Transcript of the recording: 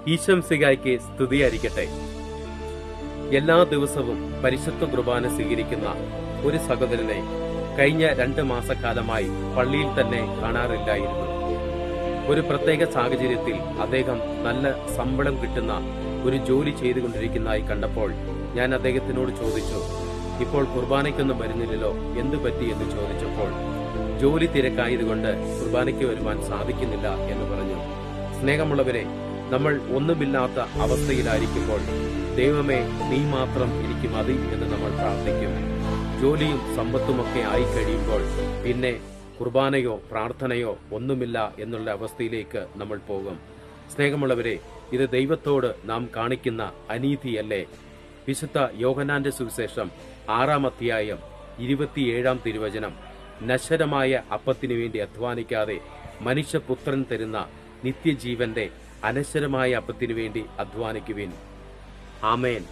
ഈശംസിഹായ്ക്ക് സ്തുതിയായിരിക്കട്ടെ. എല്ലാ ദിവസവും പരിശുദ്ധ കുർബാന സ്വീകരിക്കുന്ന ഒരു സഹോദരനെ കഴിഞ്ഞ 2 മാസക്കാലമായി പള്ളിയിൽ തന്നെ കാണാറില്ലായിരുന്നു. ഒരു പ്രത്യേക സാഹചര്യത്തിൽ അദ്ദേഹം നല്ല ശമ്പളം കിട്ടുന്ന ഒരു ജോലി ചെയ്തുകൊണ്ടിരിക്കുന്നതായി കണ്ടപ്പോൾ ഞാൻ അദ്ദേഹത്തിനോട് ചോദിച്ചു, ഇപ്പോൾ കുർബാനയ്ക്കൊന്നും വരുന്നില്ലല്ലോ, എന്തു പറ്റി എന്ന് ചോദിച്ചപ്പോൾ ജോലി തിരക്കായതുകൊണ്ട് കുർബാനയ്ക്ക് വരുവാൻ സാധിക്കുന്നില്ല എന്ന് പറഞ്ഞു. സ്നേഹമുള്ളവരെ, നമ്മൾ ഒന്നുമില്ലാത്ത അവസ്ഥയിലായിരിക്കുമ്പോൾ ദൈവമേ നീ മാത്രം എനിക്ക് മതി എന്ന് നമ്മൾ പ്രാർത്ഥിക്കും. ജോലിയും സമ്പത്തുമൊക്കെ ആയിക്കഴിയുമ്പോൾ പിന്നെ കുർബാനയോ പ്രാർത്ഥനയോ ഒന്നുമില്ല എന്നുള്ള അവസ്ഥയിലേക്ക് നമ്മൾ പോകും. സ്നേഹമുള്ളവരെ, ഇത് ദൈവത്തോട് നാം കാണിക്കുന്ന അനീതിയല്ലേ? വിശുദ്ധ യോഹന്നാന്റെ സുവിശേഷം 6-ാം അധ്യായം 27-ാം തിരുവചനം, നശ്വരമായ അപ്പത്തിനു വേണ്ടി അധ്വാനിക്കാതെ മനുഷ്യപുത്രൻ തരുന്ന നിത്യജീവന്റെ അനശ്വരമായ അപ്പത്തിനു വേണ്ടി അധ്വാനിക്കുവിൻ. ആമേൻ.